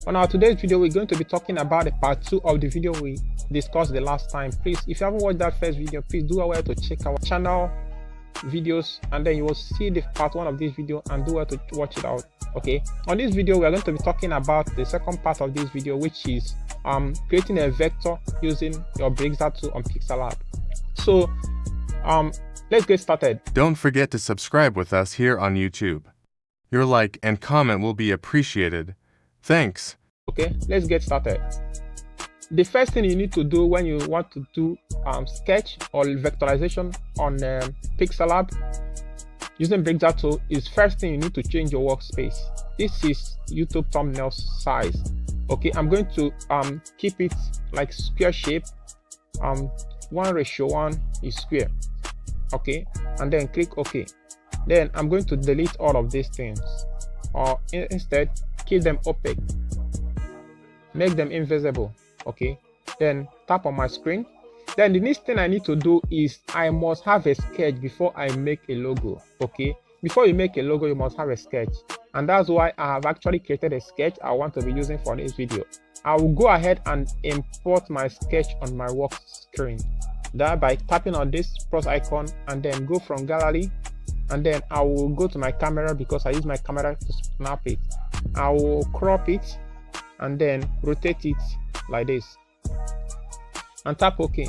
On our today's video, we're going to be talking about the part 2 of the video we discussed the last time. Please, if you haven't watched that first video, please do well to check our channel videos, and then you will see the part 1 of this video and do well to watch it out. Okay, on this video we are going to be talking about the second part of this video, which is creating a vector using your beizer tool on pixelLab. So let's get started. Don't forget to subscribe with us here on YouTube. Your like and comment will be appreciated. Thanks. Okay, let's get started. The first thing you need to do when you want to do sketch or vectorization on pixelLab using beizer tool is, first thing you need to change your workspace. This is YouTube thumbnail size. Okay, I'm going to keep it like square shape. 1:1 is square. Okay, and then click OK. Then I'm going to delete all of these things, or instead keep them opaque, make them invisible. Okay, then tap on my screen. Then the next thing I need to do is I must have a sketch before I make a logo. Okay, before you make a logo you must have a sketch, and that's why I have actually created a sketch I want to be using for this video. I will go ahead and import my sketch on my work screen, that by tapping on this plus icon and then go from gallery, and then I will go to my camera because I use my camera to snap it. I will crop it and then rotate it like this and tap OK.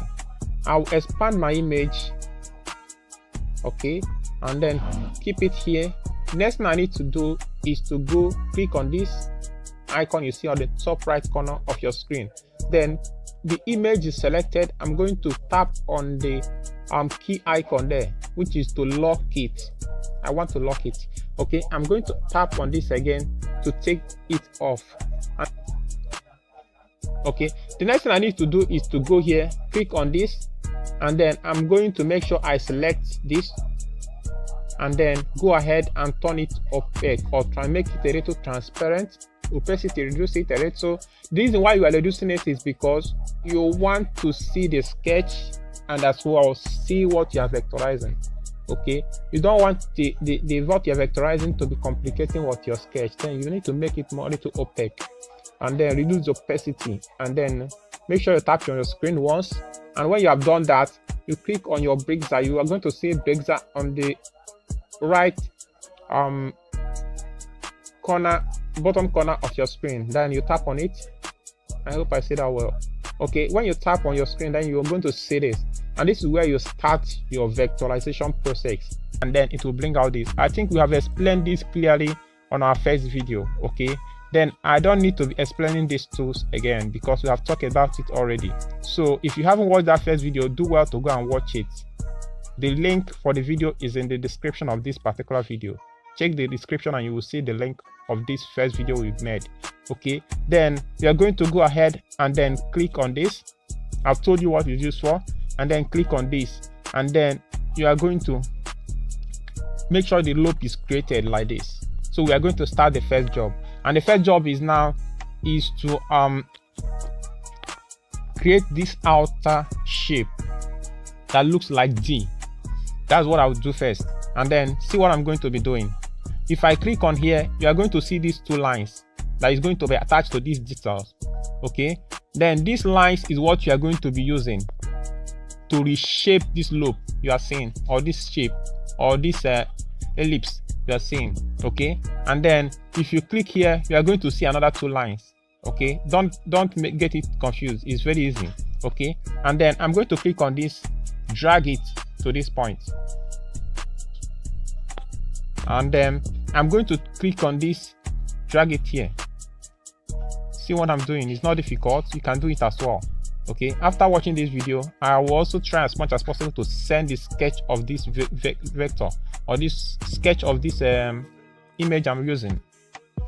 I will expand my image, okay, and then keep it here. Next thing I need to do is to go click on this icon you see on the top right corner of your screen. Then the image is selected. I'm going to tap on the key icon there, which is to lock it. I want to lock it. Okay, I'm going to tap on this again to take it off. Okay, the next thing I need to do is to go here, click on this, and then I'm going to make sure I select this and then go ahead and turn it opaque, or try and make it a little transparent. Opacity, reduce it a little. The reason why you are reducing it is because you want to see the sketch and as well see what you are vectorizing. Okay, you don't want the what you are vectorizing to be complicating what your sketch. Then you need to make it more little opaque, and then reduce opacity, and then make sure you tap on your screen once. And when you have done that, you click on your beizer. You are going to see beizer on the right bottom corner of your screen. Then you tap on it. I hope I say that well. Okay, when you tap on your screen, then you're going to see this, and this is where you start your vectorization process, and then it will bring out this. I think we have explained this clearly on our first video. Okay, then I don't need to be explaining these tools again because we have talked about it already. So if you haven't watched that first video, do well to go and watch it. The link for the video is in the description of this particular video. Check the description and you will see the link of this first video we've made. Okay, then we are going to go ahead and then click on this. I've told you what it's used for, and then click on this, and then you are going to make sure the loop is created like this. So we are going to start the first job, and the first job is to create this outer shape that looks like D. That's what I will do first, and then see what I'm going to be doing. If I click on here, you are going to see these two lines that is going to be attached to these details. Okay, then these lines is what you are going to be using to reshape this loop you are seeing, or this shape, or this ellipse you are seeing. Okay, and then if you click here, you are going to see another two lines. Okay, don't get it confused, it's very easy. Okay, and then I'm going to click on this, drag it to this point, and then I'm going to click on this, drag it here. See what I'm doing? It's not difficult, you can do it as well. Okay, after watching this video, I will also try as much as possible to send the sketch of this vector, or this sketch of this image I'm using,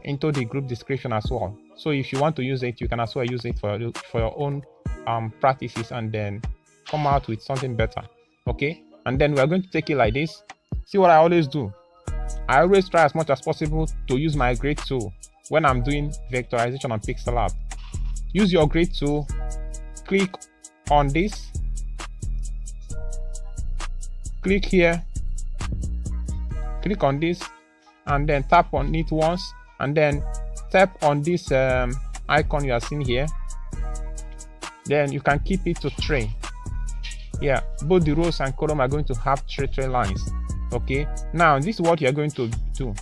into the group description as well. So if you want to use it, you can as well use it for your own practices, and then come out with something better. Okay, and then we are going to take it like this. See what I always do? I always try as much as possible to use my grid tool when I'm doing vectorization on pixelLab. Use your grid tool, click on this, click here, click on this, and then tap on it once, and then tap on this icon you are seeing here, then you can keep it to 3. Yeah, both the rows and column are going to have three lines. Okay, now this is what you are going to do.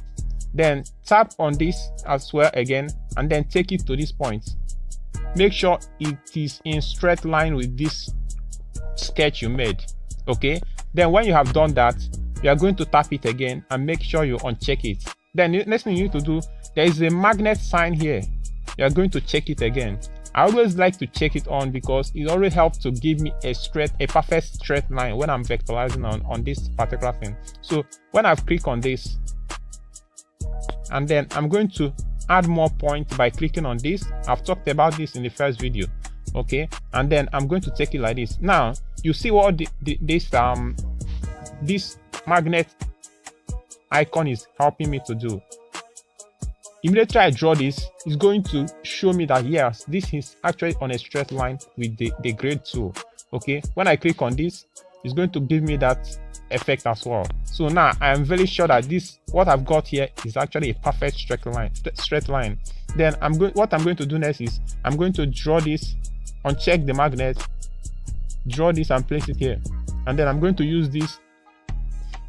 Then tap on this as well again, and then take it to this point. Make sure it is in straight line with this sketch you made. Okay, then when you have done that, you are going to tap it again and make sure you uncheck it. Then the next thing you need to do, there is a magnet sign here. You are going to check it again. I always like to check it on because it already helps to give me a perfect straight line when I'm vectorizing on this particular thing. So when I've clicked on this, and then I'm going to add more points by clicking on this. I've talked about this in the first video. Okay, and then I'm going to take it like this. Now you see what this magnet icon is helping me to do. Immediately I draw this, it's going to show me that yes, this is actually on a straight line with the grade tool. Okay, when I click on this, it's going to give me that effect as well. So now I am very sure that what I've got here is actually a perfect straight line. Then what I'm going to do next is I'm going to draw this, uncheck the magnet, draw this and place it here, and then I'm going to use this.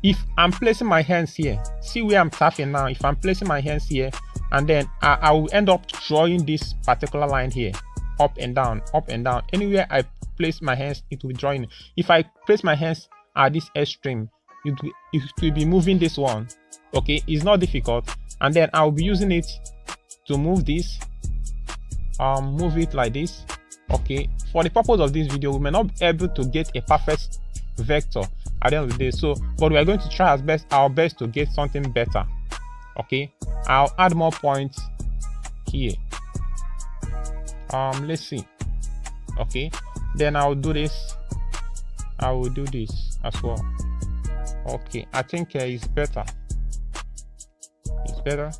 If I'm placing my hands here, see where I'm tapping now. If I'm placing my hands here, and then I will end up drawing this particular line here, up and down, up and down. Anywhere I place my hands, it will be drawing. If I place my hands at this extreme, it will be moving this one. Okay, it's not difficult. And then I'll be using it to move this, move it like this. Okay, for the purpose of this video, we may not be able to get a perfect vector at the end of the day, so but we are going to try our best to get something better. Okay, I'll add more points here. Let's see. Okay, then I'll do this. I will do this as well. Okay, I think it's better. It's better.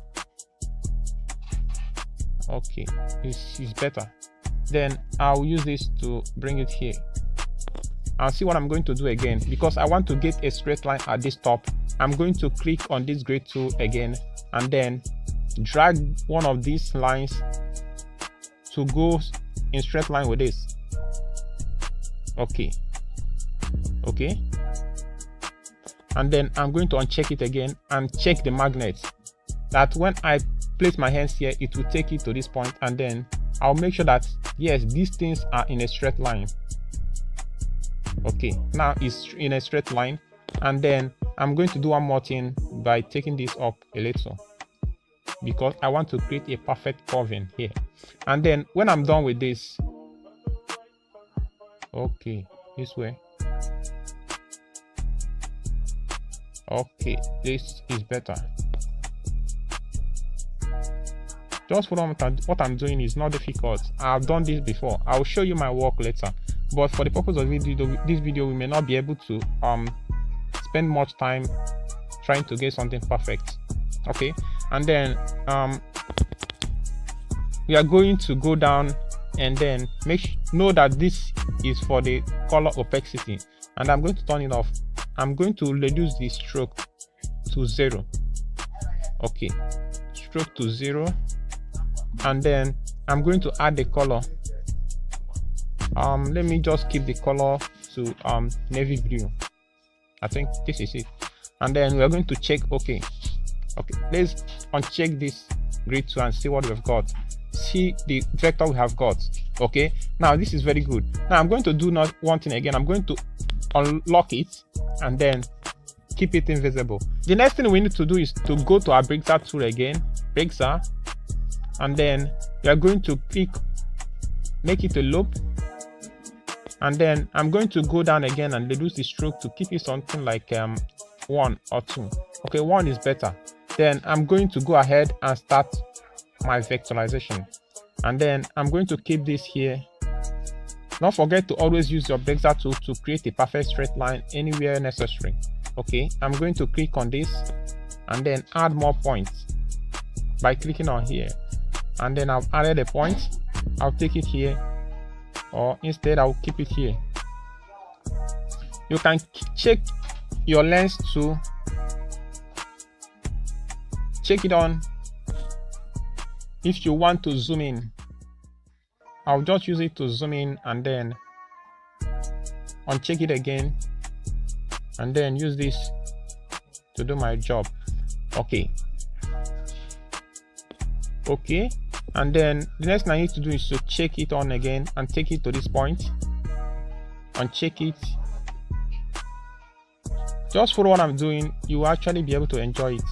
Okay, it's better. Then I'll use this to bring it here. I'll see what I'm going to do again, because I want to get a straight line at this top. I'm going to click on this grade tool again, and then drag one of these lines to go in straight line with this. Okay, and then I'm going to uncheck it again and check the magnet, that when I place my hands here, it will take it to this point, and then I'll make sure that yes, these things are in a straight line. Okay, now it's in a straight line, and then I'm going to do one more thing by taking this up a little, because I want to create a perfect curving here. And then when I'm done with this, okay, this way. Okay, this is better. Just what I'm doing is not difficult. I've done this before. I'll show you my work later. But for the purpose of this video, we may not be able to spend much time trying to get something perfect. Okay, and then we are going to go down and then know that this is for the color opacity, and I'm going to turn it off. I'm going to reduce the stroke to 0. Okay, stroke to 0, and then I'm going to add the color. Let me just keep the color to navy blue. I think this is it. And then we are going to check. Okay, let's uncheck this grid tool and see what we've got. See the vector we have got. Okay, now this is very good. Now I'm going to do one thing again. I'm going to unlock it and then keep it invisible. The next thing we need to do is to go to our beizer tool again, beizer, and then we are going to click, make it a loop, and then I'm going to go down again and reduce the stroke to keep it something like 1 or 2. Okay, 1 is better. Then I'm going to go ahead and start my vectorization, and then I'm going to keep this here. Don't forget to always use your beizer tool to create a perfect straight line anywhere necessary. Okay, I'm going to click on this and then add more points by clicking on here, and then I've added a point. I'll take it here, or instead I'll keep it here. You can check your lens to check it on if you want to zoom in. I'll just use it to zoom in and then uncheck it again, and then use this to do my job. Okay, and then the next thing I need to do is to check it on again and take it to this point, uncheck it. Just follow what I'm doing, you will actually be able to enjoy it.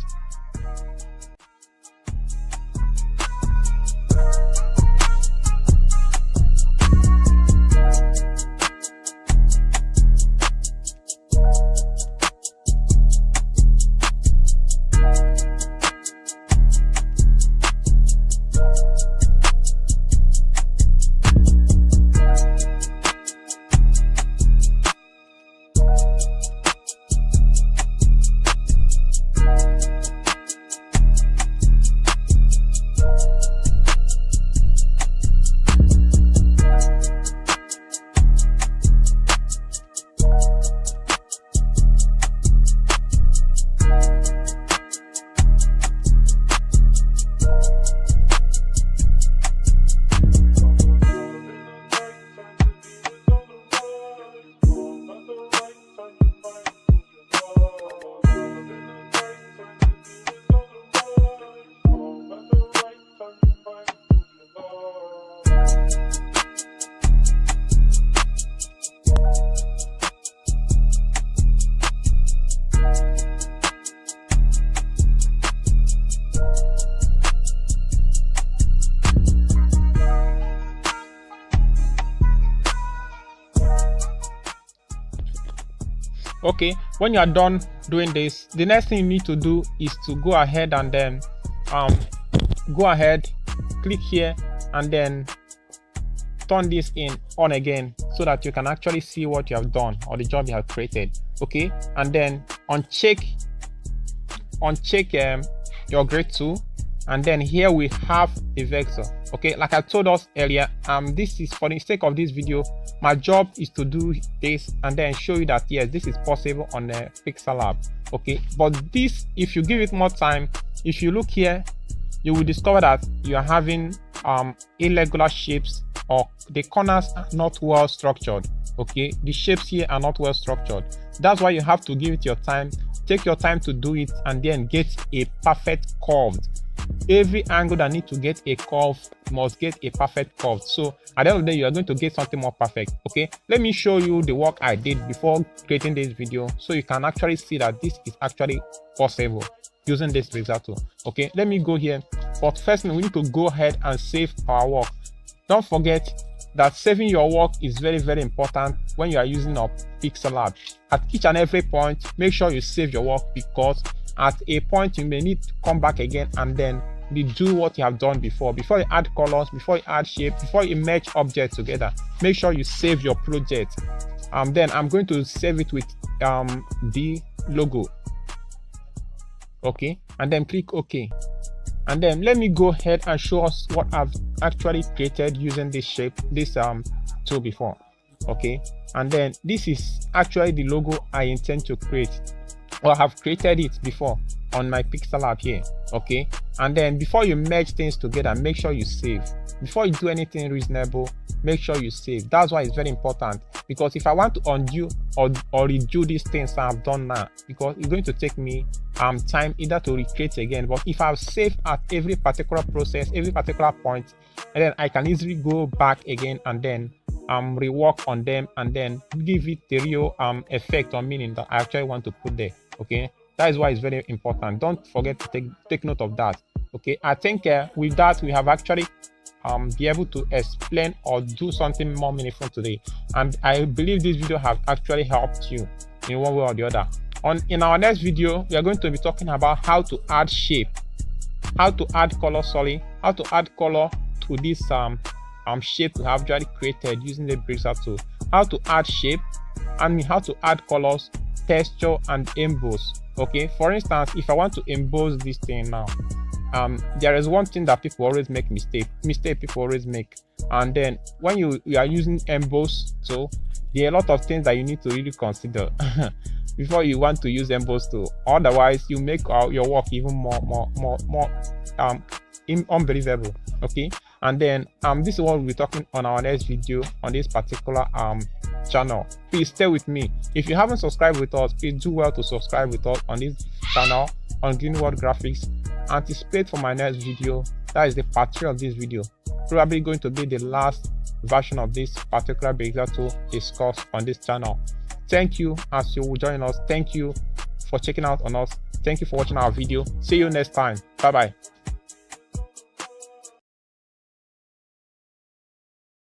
Okay, when you are done doing this, the next thing you need to do is to go ahead and then click here and then turn this on again, so that you can actually see what you have done or the job you have created. Okay, and then uncheck your grid tool, and then here we have a vector. Okay, like I told us earlier, this is for the sake of this video, my job is to do this and then show you that yes, this is possible on the pixelLab. Okay, but this, if you give it more time, if you look here, you will discover that you are having irregular shapes, or the corners are not well structured. Okay, the shapes here are not well structured. That's why you have to give it your time. Take your time to do it and then get a perfect curved. Every angle that needs to get a curve must get a perfect curve. So at the end of the day, you are going to get something more perfect. Okay, let me show you the work I did before creating this video, so you can actually see that this is actually possible using this beizer tool. Okay, let me go here, but first we need to go ahead and save our work. Don't forget that saving your work is very, very important when you are using our pixelLab. At each and every point, make sure you save your work, because at a point you may need to come back again and then redo what you have done before you add colors, before you add shape, before you merge objects together. Make sure you save your project. Then I'm going to save it with the logo. Okay, and then click OK, and then let me go ahead and show us what I've actually created using this shape, this tool before. Okay, and then this is actually the logo I intend to create, or have created it before on my pixelLab here. Okay, and then before you merge things together, make sure you save. Before you do anything reasonable, make sure you save. That's why it's very important, because if I want to undo or redo these things I've done now, because it's going to take me time either to recreate again. But if I've saved at every particular process, every particular point, and then I can easily go back again and then rework on them and then give it the real effect or meaning that I actually want to put there. Okay, that is why it's very important. Don't forget to take note of that. Okay, I think with that we have actually be able to explain or do something more meaningful today, and I believe this video has actually helped you in one way or the other. In our next video, we are going to be talking about how to add shape, how to add color, how to add color to this shape we have already created using the beizer tool, how to add shape, and how to add colors, texture, and emboss. Okay, for instance, if I want to emboss this thing now, there is one thing that people always make mistake people always make, and then when you are using emboss tool, there are a lot of things that you need to really consider before you want to use emboss tool. Otherwise, you make your work even more unbelievable. Okay, And then this is what we'll be talking on our next video on this particular channel. Please stay with me. If you haven't subscribed with us, please do well to subscribe with us on this channel on Green World Graphics. Anticipate for my next video. That is the part 3 of this video, probably going to be the last version of this particular beizer tool discussed on this channel. Thank you as you will join us. Thank you for checking out on us. Thank you for watching our video. See you next time. Bye bye.